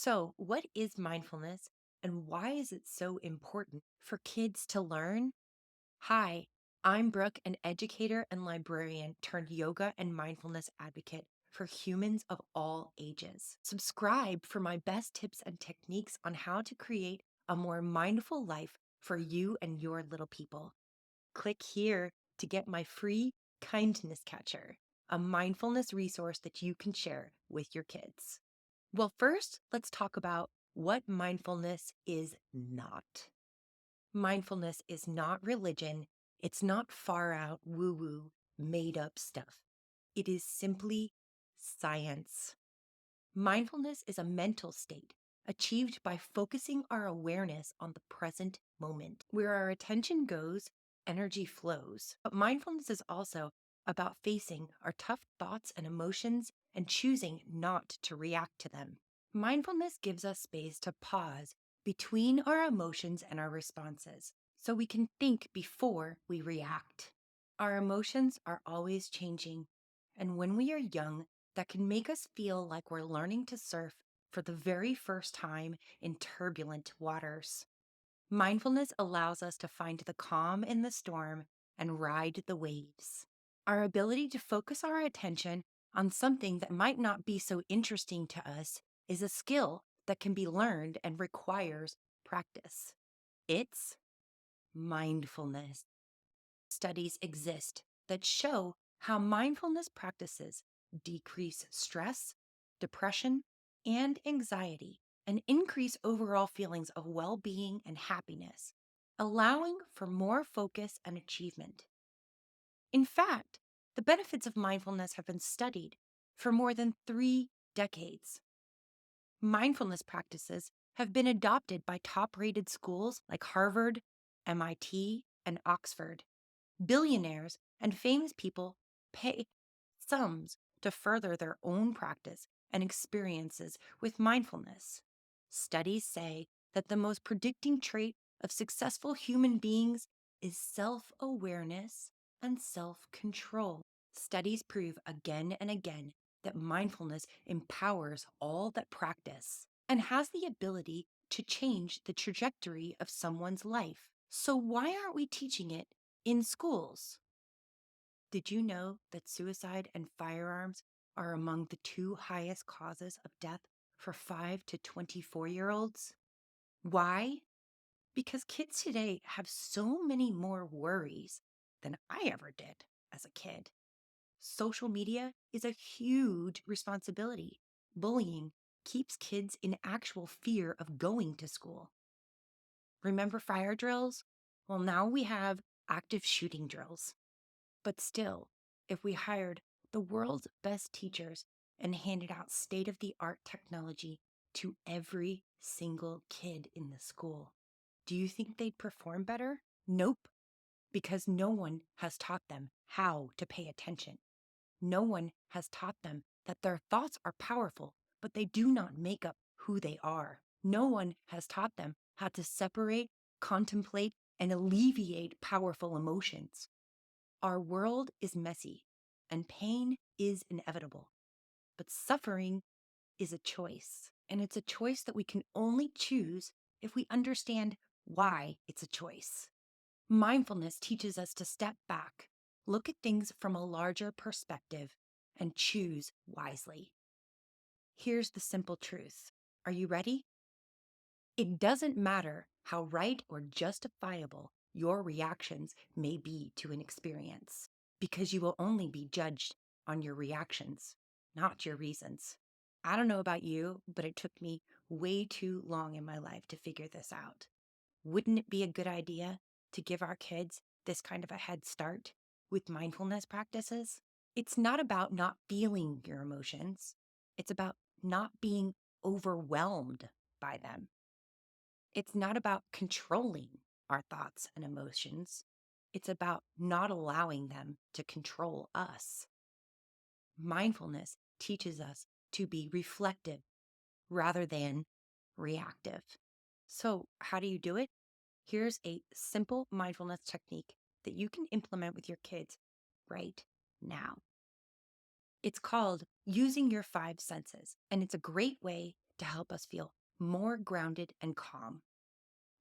So, what is mindfulness and why is it so important for kids to learn? Hi, I'm Brooke, an educator and librarian turned yoga and mindfulness advocate for humans of all ages. Subscribe for my best tips and techniques on how to create a more mindful life for you and your little people. Click here to get my free kindness catcher, a mindfulness resource that you can share with your kids. Well, first, let's talk about what mindfulness is not. Mindfulness is not religion. It's not far out, woo woo, made up stuff. It is simply science. Mindfulness is a mental state achieved by focusing our awareness on the present moment. Where our attention goes, energy flows. But mindfulness is also about facing our tough thoughts and emotions and choosing not to react to them. Mindfulness gives us space to pause between our emotions and our responses so we can think before we react. Our emotions are always changing, and when we are young, that can make us feel like we're learning to surf for the very first time in turbulent waters. Mindfulness allows us to find the calm in the storm and ride the waves. Our ability to focus our attention on something that might not be so interesting to us is a skill that can be learned and requires practice. It's mindfulness. Studies exist that show how mindfulness practices decrease stress, depression, and anxiety, and increase overall feelings of well being and happiness, allowing for more focus and achievement. In fact, the benefits of mindfulness have been studied for more than 3 decades. Mindfulness practices have been adopted by top rated schools like Harvard, MIT, and Oxford. Billionaires and famous people pay sums to further their own practice and experiences with mindfulness. Studies say that the most predicting trait of successful human beings is self awareness and self control. Studies prove again and again that mindfulness empowers all that practice and has the ability to change the trajectory of someone's life. So, why aren't we teaching it in schools? Did you know that suicide and firearms are among the two highest causes of death for 5 to 24-year-olds? Why? Because kids today have so many more worries than I ever did as a kid. Social media is a huge responsibility. Bullying keeps kids in actual fear of going to school. Remember fire drills? Well, now we have active shooting drills. But still, if we hired the world's best teachers and handed out state of the art technology to every single kid in the school, do you think they'd perform better? Nope, because no one has taught them how to pay attention. No one has taught them that their thoughts are powerful, but they do not make up who they are. No one has taught them how to separate, contemplate, and alleviate powerful emotions. Our world is messy, and pain is inevitable, but suffering is a choice. And it's a choice that we can only choose if we understand why it's a choice. Mindfulness teaches us to step back, look at things from a larger perspective, and choose wisely. Here's the simple truth. Are you ready? It doesn't matter how right or justifiable your reactions may be to an experience, because you will only be judged on your reactions, not your reasons. I don't know about you, but it took me way too long in my life to figure this out. Wouldn't it be a good idea to give our kids this kind of a head start with mindfulness practices? It's not about not feeling your emotions, it's about not being overwhelmed by them. It's not about controlling our thoughts and emotions. It's about not allowing them to control us. Mindfulness teaches us to be reflective rather than reactive. So, how do you do it? Here's a simple mindfulness technique that you can implement with your kids right now. It's called using your five senses, and it's a great way to help us feel more grounded and calm.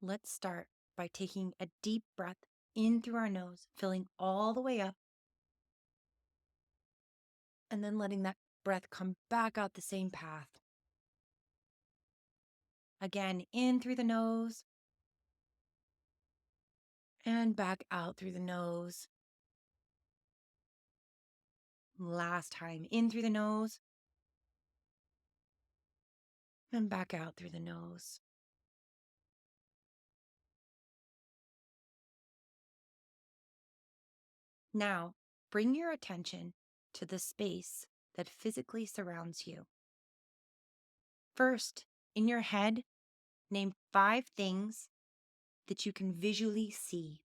Let's start by taking a deep breath in through our nose, filling all the way up, and then letting that breath come back out the same path. Again, in through the nose and back out through the nose. Last time, in through the nose and back out through the nose. Now, bring your attention to the space that physically surrounds you. First, in your head, name 5 things that you can visually see.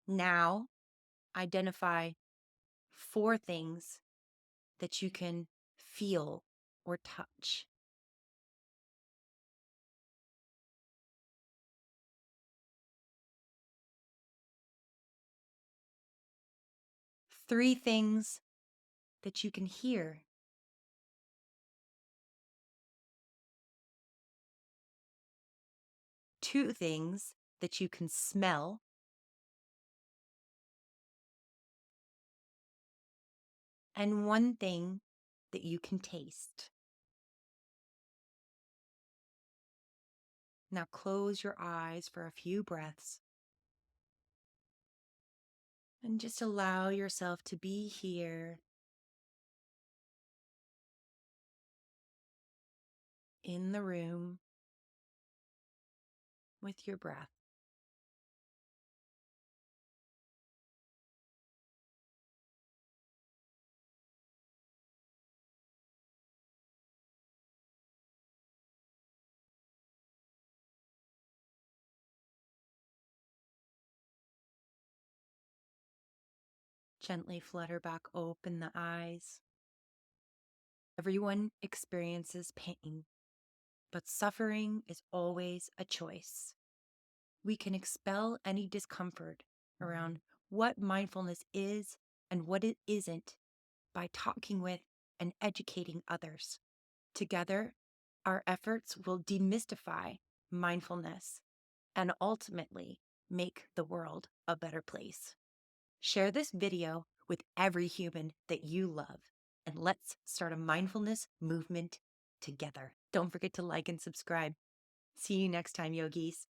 Now, identify 4 things that you can feel or touch. Three things that you can hear. Two things that you can smell. And one thing that you can taste. Now close your eyes for a few breaths and just allow yourself to be here in the room with your breath. Gently flutter back open the eyes. Everyone experiences pain, but suffering is always a choice. We can expel any discomfort around what mindfulness is and what it isn't by talking with and educating others. Together, our efforts will demystify mindfulness and ultimately make the world a better place. Share this video with every human that you love, and let's start a mindfulness movement together. Don't forget to like and subscribe. See you next time, yogis.